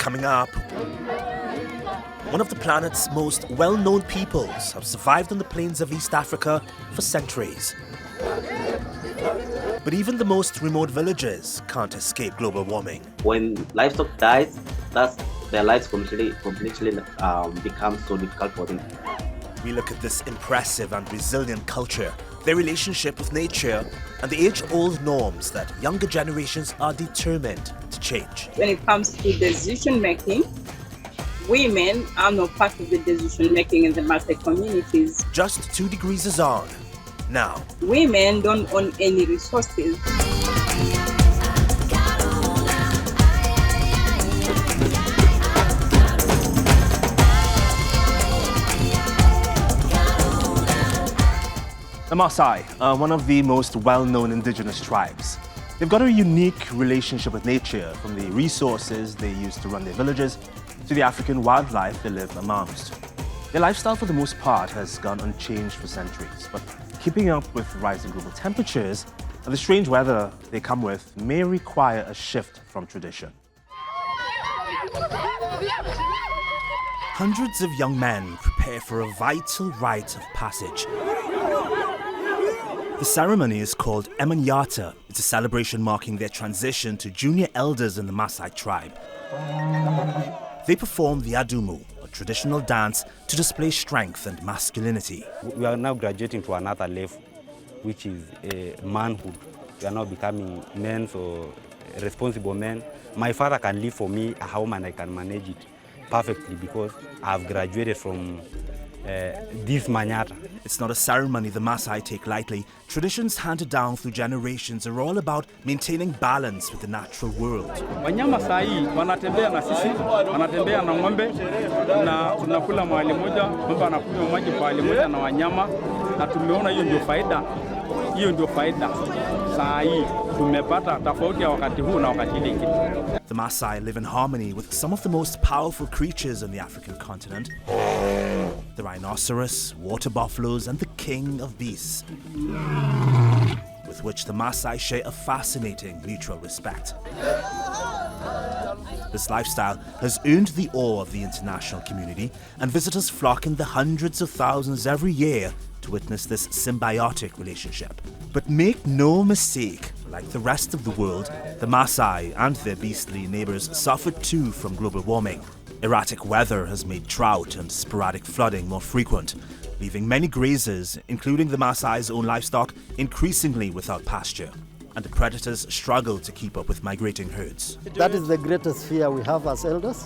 Coming up, one of the planet's most well-known peoples have survived on the plains of East Africa for centuries. But even the most remote villages can't escape global warming. When livestock dies, their lives completely become so difficult for them. We look at this impressive and resilient culture, their relationship with nature, and the age-old norms that younger generations are determined to change. When it comes to decision-making, women are not part of the decision-making in the Maasai communities. Just 2 degrees is on. Now, women don't own any resources. the Maasai are one of the most well-known indigenous tribes. They've got a unique relationship with nature, from the resources they use to run their villages to the African wildlife they live amongst. Their lifestyle, for the most part, has gone unchanged for centuries, but keeping up with rising global temperatures and the strange weather they come with may require a shift from tradition. Hundreds of young men prepare for a vital rite of passage. The ceremony is called Emanyata. It's a celebration marking their transition to junior elders in the Maasai tribe. They perform the adumu, a traditional dance to display strength and masculinity. We are now graduating to another level, which is manhood. We are now becoming men, so responsible men. My father can live for me a home and I can manage it perfectly because I've graduated from this Manata. It's not a ceremony the Maasai take lightly. Traditions handed down through generations are all about maintaining balance with the natural world. Wanyama sahi wanatembea na sisi, wanatembea na ng'ombe na tunakula mahali moja, ng'ombe anakunywa maji mahali moja na wanyama, na tumeona hiyo ndio faida. Hiyo ndio faida. Sahi tumepata tofauti ya wakati huu na wakati ile ingine. The Maasai live in harmony with some of the most powerful creatures on the African continent. The rhinoceros, water buffaloes, and the king of beasts, with which the Maasai share a fascinating mutual respect. This lifestyle has earned the awe of the international community, and visitors flock in the hundreds of thousands every year to witness this symbiotic relationship. But make no mistake, like the rest of the world, the Maasai and their beastly neighbors suffer too from global warming. Erratic weather has made drought and sporadic flooding more frequent, leaving many grazers, including the Maasai's own livestock, increasingly without pasture. And the predators struggle to keep up with migrating herds. That is the greatest fear we have as elders,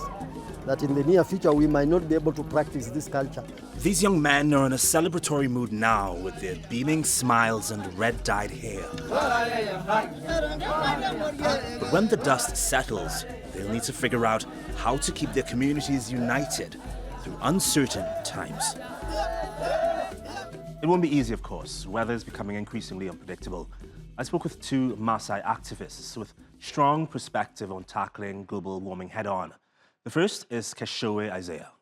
that in the near future we might not be able to practice this culture. These young men are in a celebratory mood now, with their beaming smiles and red-dyed hair. But when the dust settles, they'll need to figure out how to keep their communities united through uncertain times. It won't be easy, of course. Weather is becoming increasingly unpredictable. I spoke with 2 Maasai activists with strong perspective on tackling global warming head-on. The first is Keshoe Isaiah.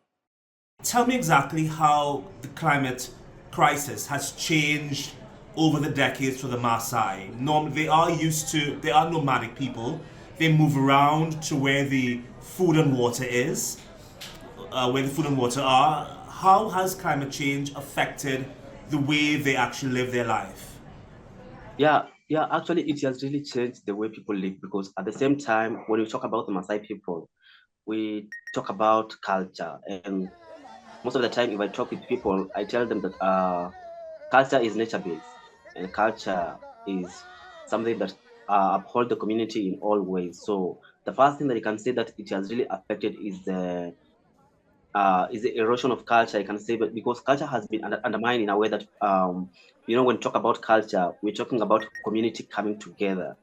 Tell me exactly how the climate crisis has changed over the decades for the Maasai. They are nomadic people. They move around to where the food and water is, where the food and water are. How has climate change affected the way they actually live their life? Yeah, actually it has really changed the way people live, because at the same time, when we talk about the Maasai people, we talk about culture, and most of the time if I talk with people, I tell them that culture is nature-based, and culture is something that uphold the community in all ways. So the first thing that you can say that it has really affected is the erosion of culture, I can say, but because culture has been undermined in a way that when we talk about culture, we're talking about community coming together.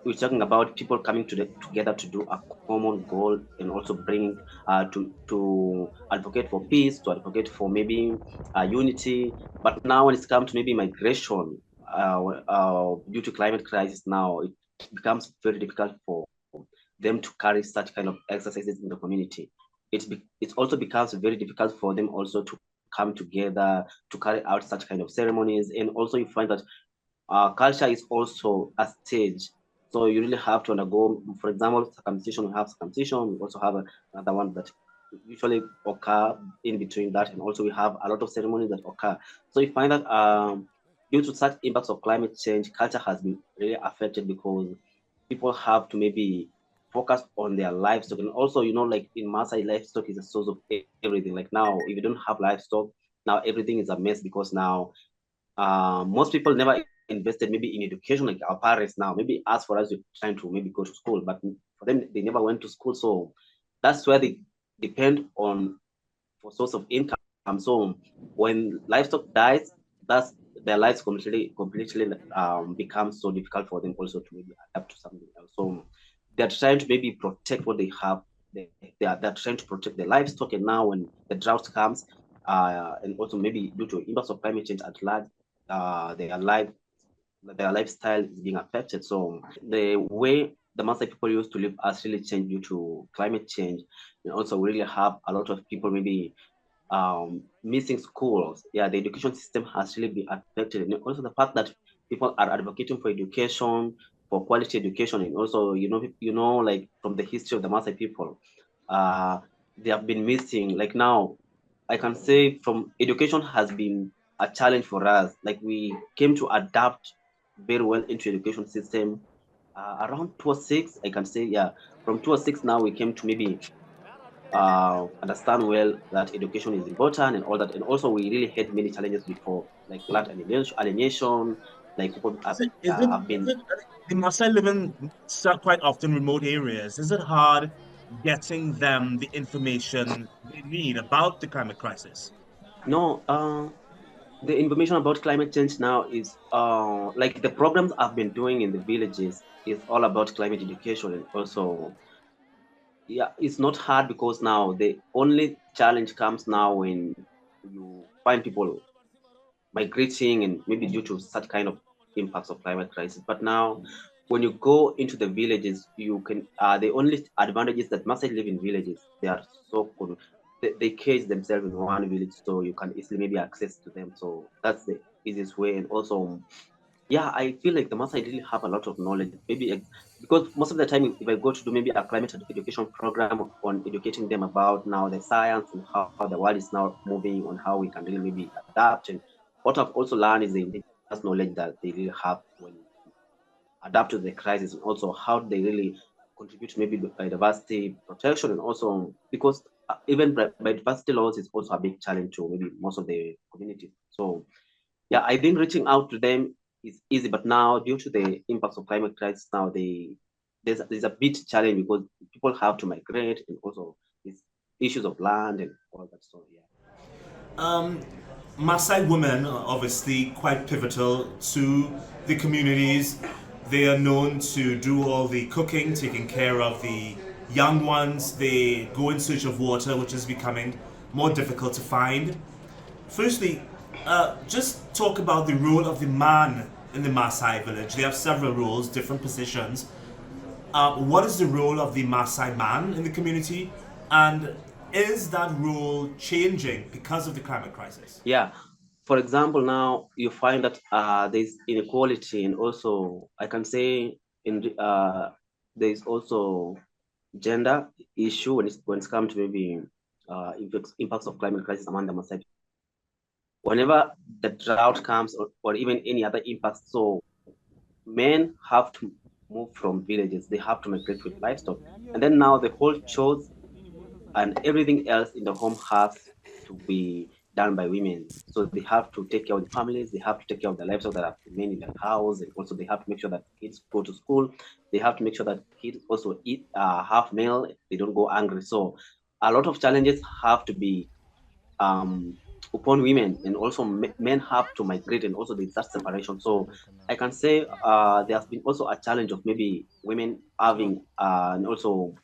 We're talking about people coming together to do a common goal, and also bring to advocate for peace, to advocate for maybe unity. But now when it's come to maybe migration due to climate crisis, now it becomes very difficult for them to carry such kind of exercises in the community. It also becomes very difficult for them also to come together to carry out such kind of ceremonies. And also you find that culture is also a stage. So you really have to undergo, for example, circumcision. We have circumcision. We also have another one that usually occur in between that, and also we have a lot of ceremonies that occur. So you find that due to such impacts of climate change, culture has been really affected because people have to maybe focus on their livestock. And also, like in Maasai, livestock is a source of everything. Like now, if you don't have livestock, now everything is a mess because now most people never invested maybe in education like our parents now. Maybe as for us, we're trying to maybe go to school, but for them, they never went to school. So that's where they depend on for source of income. So when livestock dies, that's their lives completely becomes so difficult for them also to maybe adapt to something else. So they're trying to maybe protect what they have. They're trying to protect the livestock, and now when the drought comes, and also maybe due to impacts of climate change at large, their lifestyle is being affected. So the way the Maasai people used to live has really changed due to climate change, and also we really have a lot of people maybe missing schools. Yeah, the education system has really been affected, and also the fact that people are advocating for education, for quality education, and also like from the history of the Maasai people, they have been missing. Like now, I can say from education has been a challenge for us. Like we came to adapt very well into education system around 2006. I can say, yeah, from 2006 now we came to maybe understand well that education is important and all that. And also we really had many challenges before, like land alienation, like people have been. The Maasai live in quite often remote areas? Is it hard getting them the information they need about the climate crisis? No, the information about climate change now is like the programs I've been doing in the villages is all about climate education. And also, yeah, it's not hard because now the only challenge comes now when you find people migrating and maybe due to such kind of impacts of climate crisis. But now when you go into the villages, you can the only advantage is that Maasai live in villages. They are so good. They cage themselves in one village, so you can easily maybe access to them. So that's the easiest way. And also, yeah, I feel like the Maasai really have a lot of knowledge. Maybe because most of the time, if I go to do maybe a climate education program on educating them about now the science and how the world is now moving, on how we can really maybe adapt. And what I've also learned is the indigenous knowledge that they really have when adapt to the crisis, and also how they really contribute to maybe biodiversity protection, and also because even biodiversity loss is also a big challenge to maybe most of the communities. So yeah, I think reaching out to them is easy, but now due to the impacts of climate crisis, now there's a bit challenge because people have to migrate, and also these issues of land and all that. So yeah. Maasai women are obviously quite pivotal to the communities. They are known to do all the cooking, taking care of the young ones. They go in search of water, which is becoming more difficult to find. Firstly, just talk about the role of the man in the Maasai village. They have several roles, different positions. What is the role of the Maasai man in the community? And is that role changing because of the climate crisis? Yeah. For example, now you find that there's inequality, and also I can say there's also gender issue when it's come to maybe impacts of climate crisis among the Maasai. Whenever the drought comes, or even any other impacts, so men have to move from villages. They have to migrate with livestock, and then now the whole chores and everything else in the home has to be done by women. So they have to take care of the families, they have to take care of the livestock that have remained in the house, and also they have to make sure that kids go to school. They have to make sure that kids also eat half meal, they don't go hungry. So a lot of challenges have to be upon women, and also men have to migrate, and also there's that separation. So I can say there has been also a challenge of maybe women having and also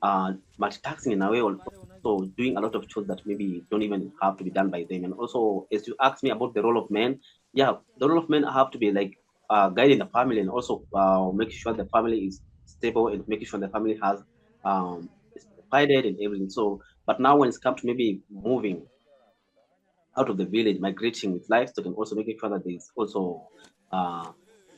multitasking in a way, also doing a lot of chores that maybe don't even have to be done by them. And also, as you asked me about the role of men, yeah, the role of men have to be like guiding the family, and also making sure the family is stable, and making sure the family has is provided and everything. So, but now when it's come to maybe moving out of the village, migrating with livestock, and also making sure that there's also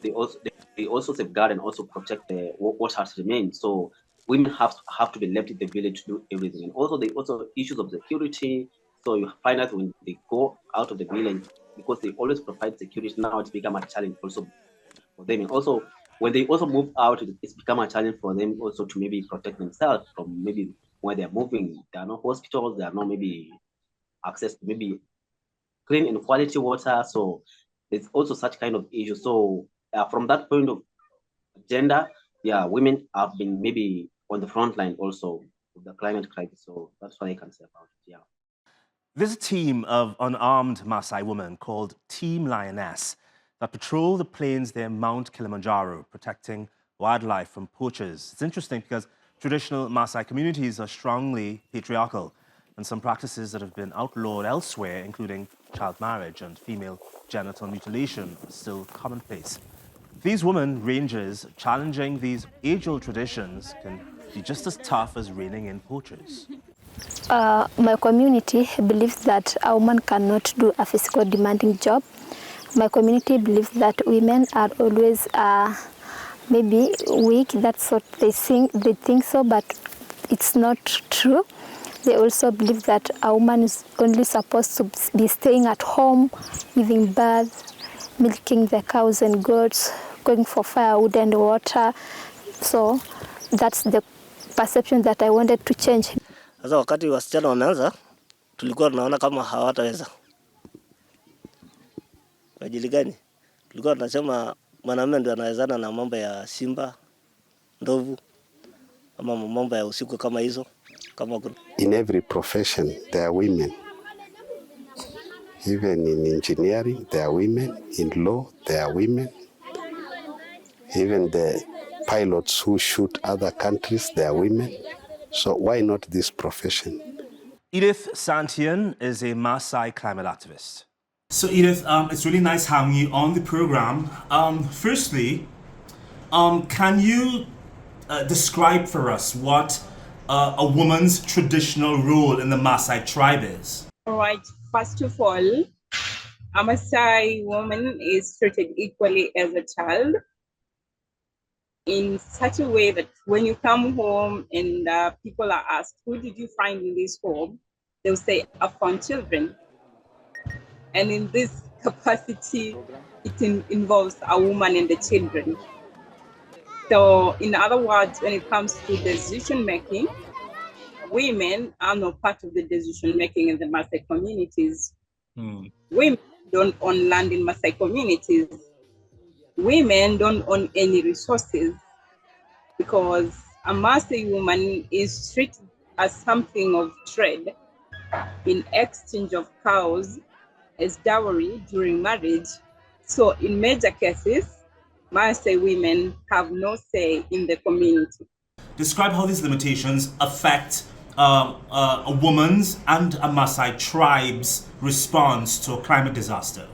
they also they also safeguard and also protect what has remained. So women have to be left in the village to do everything. And also they also issues of security. So you find out when they go out of the village, because they always provide security, now it's become a challenge also for them. And also when they also move out, it's become a challenge for them also to maybe protect themselves from maybe where they're moving. There are no hospitals, there are no maybe access to maybe clean and quality water. So there's also such kind of issue. So from that point of gender, yeah, women have been maybe on the front line also of the climate crisis. So that's what I can say about it. Yeah. There's a team of unarmed Maasai women called Team Lioness that patrol the plains near Mount Kilimanjaro, protecting wildlife from poachers. It's interesting because traditional Maasai communities are strongly patriarchal, and some practices that have been outlawed elsewhere, including child marriage and female genital mutilation, are still commonplace. These women rangers challenging these age-old traditions can be just as tough as reining in poachers. My community believes that a woman cannot do a physical demanding job. My community believes that women are always maybe weak. That's what they think. They think so, but it's not true. They also believe that a woman is only supposed to be staying at home, giving birth, milking the cows and goats, going for firewood and water. So that's the perception that I wanted to change. Sasa wakati wasichana wameanza, tulikuwa tunaona kama hawataweza. Kwa ajili gani? Tulikuwa tunasema mwanamume ndio anawezana na mambo ya simba, ndovu, ama mambo ya usiku kama hizo. In every profession there are women. Even in engineering there are women, in law there are women. Even the pilots who shoot other countries, they are women. So why not this profession? Edith Santiyian is a Maasai climate activist. So Edith, it's really nice having you on the program. Firstly, can you describe for us what a woman's traditional role in the Maasai tribe is? All right. First of all, a Maasai woman is treated equally as a child, in such a way that when you come home and people are asked, who did you find in this home? They'll say, I found children. And in this capacity, it involves a woman and the children. So in other words, when it comes to decision making, women are not part of the decision making in the Maasai communities. Women don't own land in Maasai communities. Women don't own any resources, because a Maasai woman is treated as something of trade in exchange of cows as dowry during marriage. So in major cases, Maasai women have no say in the community. Describe how these limitations affect a woman's and a Maasai tribe's response to a climate disaster.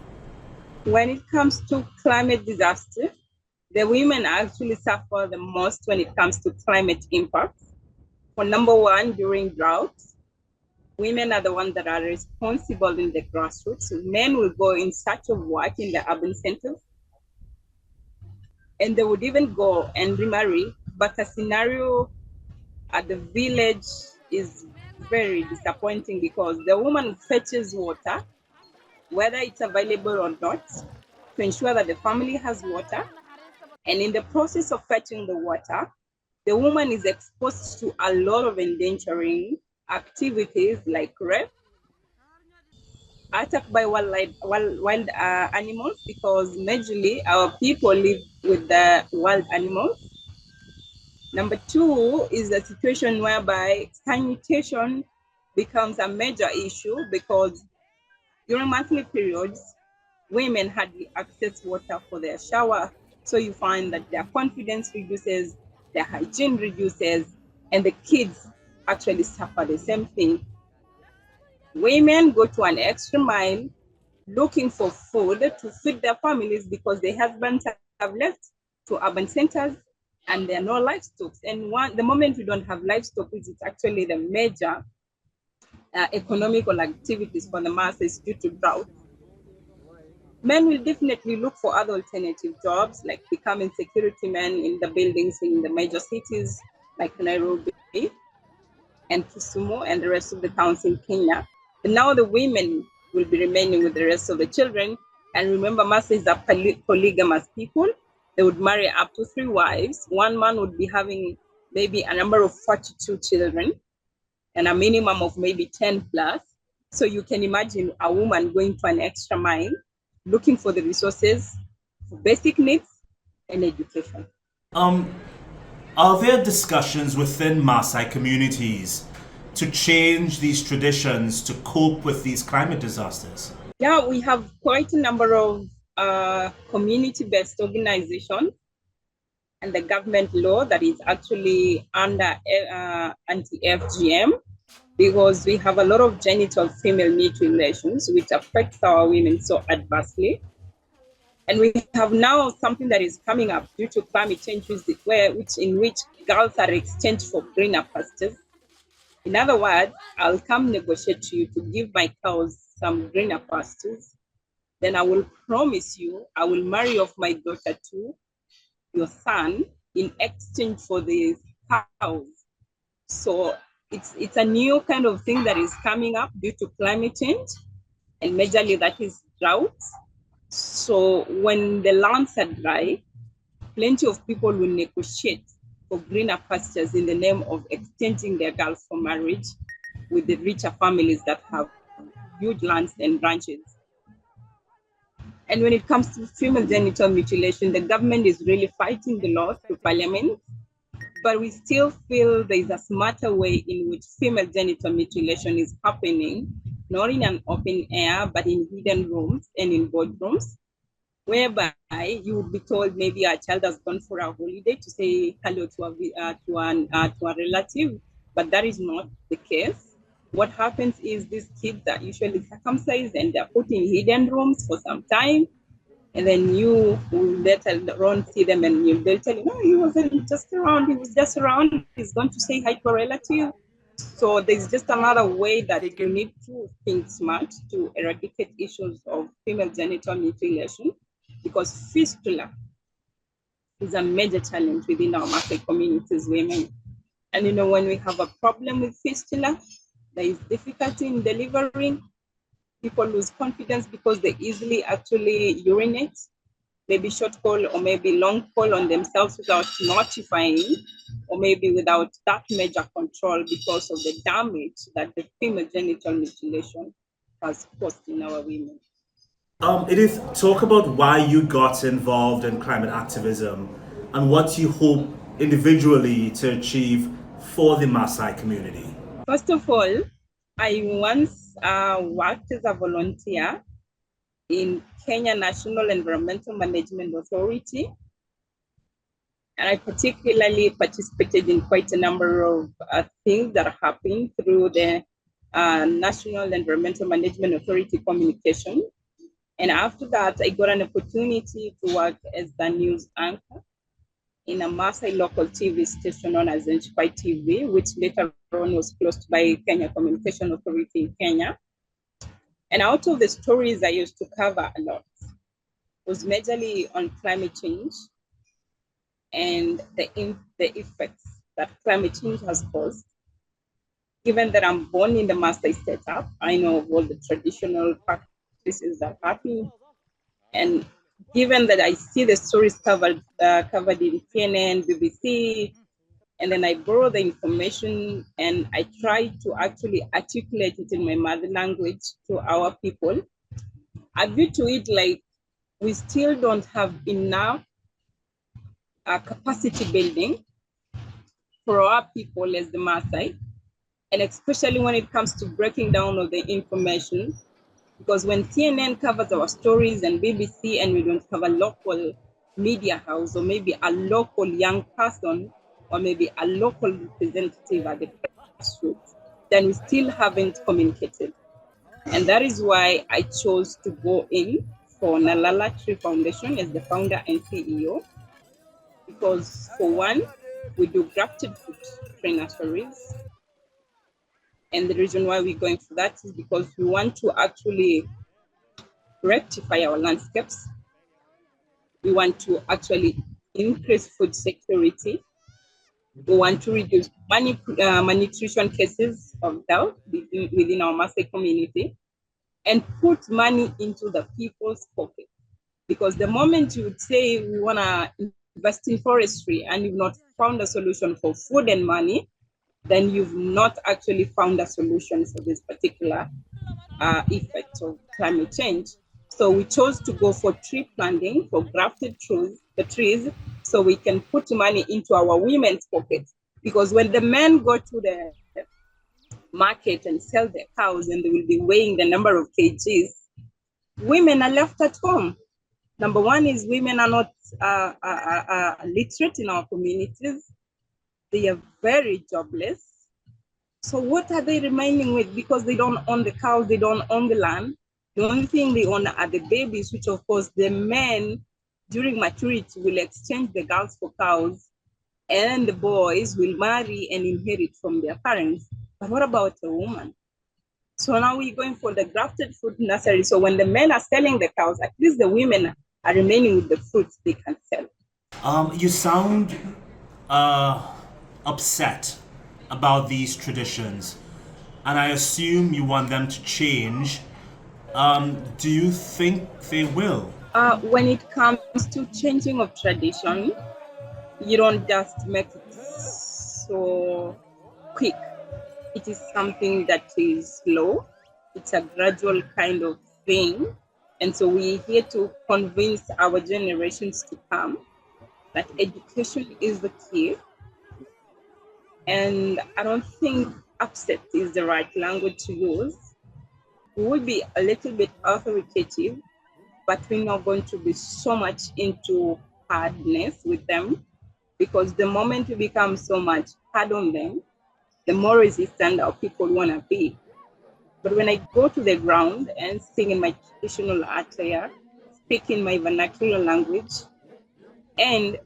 When it comes to climate disaster, the women actually suffer the most when it comes to climate impacts. For number one, during droughts, women are the ones that are responsible in the grassroots. Men will go in search of work in the urban centers, and they would even go and remarry. But the scenario at the village is very disappointing, because the woman fetches water, whether it's available or not, to ensure that the family has water. And in the process of fetching the water, the woman is exposed to a lot of endangering activities like rape, attack by wild animals, because majorly our people live with the wild animals. Number two is the situation whereby sanitation becomes a major issue, because during monthly periods, women hardly access water for their shower. So you find that their confidence reduces, their hygiene reduces, and the kids actually suffer the same thing. Women go to an extra mile looking for food to feed their families, because their husbands have left to urban centers and there are no livestock. And the moment we don't have livestock, which is actually the major economical activities for the masses due to drought, Men will definitely look for other alternative jobs, like becoming security men in the buildings in the major cities like Nairobi and Kisumu and the rest of the towns in Kenya. But now the women will be remaining with the rest of the children. And remember, Maasais are polygamous people. They would marry up to 3 wives. One man would be having maybe a number of 42 children and a minimum of maybe 10 plus. So you can imagine a woman going to an extra mile, looking for the resources for basic needs and education. Are there discussions within Maasai communities to change these traditions to cope with these climate disasters? Yeah, we have quite a number of community-based organizations and the government law that is actually under anti-FGM, because we have a lot of genital female mutilations which affects our women so adversely. And we have now something that is coming up due to climate change, in which girls are exchanged for greener pastures. In other words, I'll come negotiate to you to give my cows some greener pastures. Then I will promise you, I will marry off my daughter to your son in exchange for the cows. So it's a new kind of thing that is coming up due to climate change, and majorly that is droughts. So when the lands are dry, plenty of people will negotiate for greener pastures in the name of exchanging their girls for marriage with the richer families that have huge lands and ranches. And when it comes to female genital mutilation, the government is really fighting the law through parliament, but we still feel there is a smarter way in which female genital mutilation is happening, not in an open air, but in hidden rooms and in boardrooms, whereby you would be told maybe a child has gone for a holiday to say hello to a relative, but that is not the case. What happens is these kids are usually circumcised and they're put in hidden rooms for some time, and then you will later on see them and they'll tell you, no, he wasn't just around, he was just around, he's going to say hi to a relative. So there's just another way that you need to think smart to eradicate issues of female genital mutilation, because fistula is a major challenge within our Maasai communities, women. And when we have a problem with fistula, there is difficulty in delivering. People lose confidence because they easily actually urinate, maybe short call or maybe long call on themselves without notifying, or maybe without that major control because of the damage that the female genital mutilation has caused in our women. Edith, talk about why you got involved in climate activism and what you hope individually to achieve for the Maasai community. First of all, I once worked as a volunteer in Kenya National Environmental Management Authority, and I particularly participated in quite a number of things that are happening through the National Environmental Management Authority communication. And after that, I got an opportunity to work as the news anchor in a Maasai local TV station known as Enchipai TV, which later on was closed by Kenya Communication Authority in Kenya. And out of the stories I used to cover a lot was majorly on climate change and the effects that climate change has caused. Given that I'm born in the Maasai setup, I know of all the traditional practices that happen. And given that I see the stories covered in CNN, BBC, and then I borrow the information and I try to actually articulate it in my mother language to our people, I view to it like we still don't have enough capacity building for our people as the Maasai, and especially when it comes to breaking down of the information. Because when CNN covers our stories and BBC, and we don't have a local media house or maybe a local young person or maybe a local representative at the grassroots, then we still haven't communicated. And that is why I chose to go in for Nalala Tree Foundation as the founder and CEO. Because for one, we do grafted fruit tree nurseries. And the reason why we're going for that is because we want to actually rectify our landscapes. We want to actually increase food security. We want to reduce malnutrition cases of health within our Maasai community and put money into the people's pocket. Because the moment you would say we want to invest in forestry and you've not found a solution for food and money, then you've not actually found a solution for this particular effect of climate change. So we chose to go for tree planting, for grafted trees, so we can put money into our women's pockets. Because when the men go to the market and sell their cows and they will be weighing the number of kgs, women are left at home. Number one is women are not literate in our communities. They are very jobless. So what are they remaining with? Because they don't own the cows, they don't own the land. The only thing they own are the babies, which of course the men during maturity will exchange the girls for cows, and the boys will marry and inherit from their parents. But what about a woman? So now we're going for the grafted fruit nursery. So when the men are selling the cows, at least the women are remaining with the fruits they can sell. You sound upset about these traditions, and I assume you want them to change. Do you think they will? When it comes to changing of tradition, you don't just make it so quick. It is something that is slow. It's a gradual kind of thing. And so we're here to convince our generations to come that education is the key. And I don't think upset is the right language to use. We will be a little bit authoritative, but we're not going to be so much into hardness with them, because the moment we become so much hard on them, the more resistant our people want to be. But when I go to the ground and sing in my traditional attire, speak in my vernacular language, and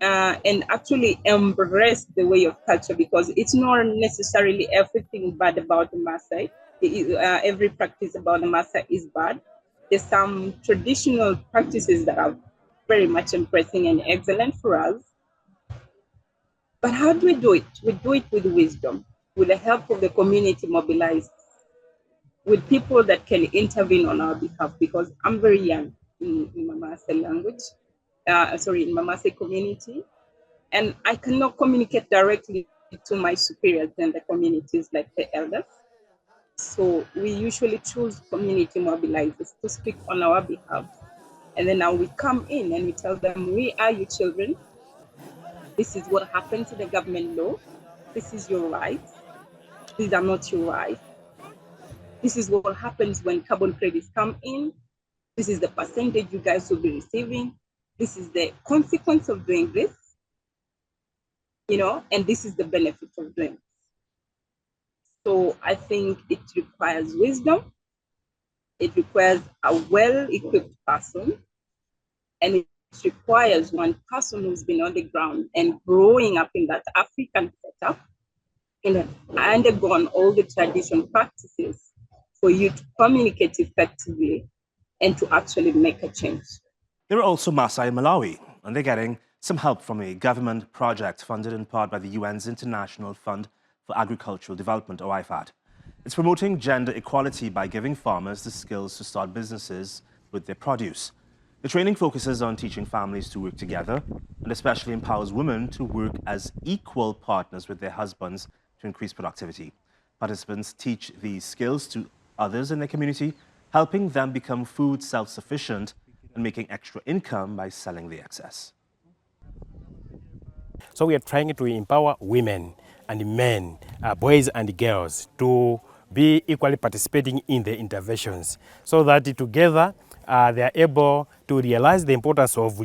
actually embrace the way of culture, because it's not necessarily everything bad about the Maasai. Every practice about the Maasai is bad. There's some traditional practices that are very much impressive and excellent for us. But how do we do it? We do it with wisdom, with the help of the community mobilized, with people that can intervene on our behalf, because I'm very young in my Maasai language, in my Maasai community, and I cannot communicate directly to my superiors and the communities like the elders. So we usually choose community mobilizers to speak on our behalf. And then now we come in and we tell them, we are your children. This is what happened to the government law. This is your rights. These are not your rights. This is what happens when carbon credits come in. This is the percentage you guys will be receiving. This is the consequence of doing this, and this is the benefit of doing this. So I think it requires wisdom. It requires a well-equipped person, and it requires one person who's been on the ground and growing up in that African setup, and undergone all the traditional practices for you to communicate effectively and to actually make a change. There are also Masai in Malawi, and they're getting some help from a government project funded in part by the UN's International Fund for Agricultural Development, or IFAD. It's promoting gender equality by giving farmers the skills to start businesses with their produce. The training focuses on teaching families to work together and especially empowers women to work as equal partners with their husbands to increase productivity. Participants teach these skills to others in their community, helping them become food self-sufficient and making extra income by selling the excess. So we are trying to empower women and men, boys and girls, to be equally participating in the interventions, so that together they are able to realize the importance of,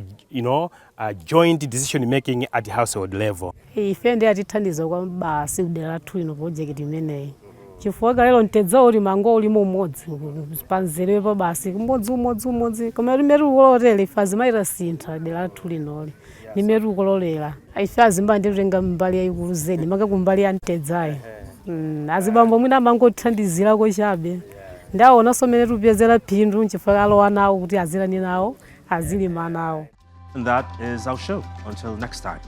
joint decision making at household level. Ifende atithandiza kwa basi kudera twino project imeneyi. Chifukwa lero ntedza uri mango ulimo umodzi panzerepo basi umodzi koma limeru ukololera ifazi maira sintha dera tulinoli limeru ukololera ifazi mbande renga mbali yaikulu zedi maka kumbali ya ntedzayi azibambo mwina mango thandizira ko chabe ndaonanso mmene tikupezera phindu nchifukwa alowa nawo kuti azilani nawo azilima nawo. And that is our show. Until next time.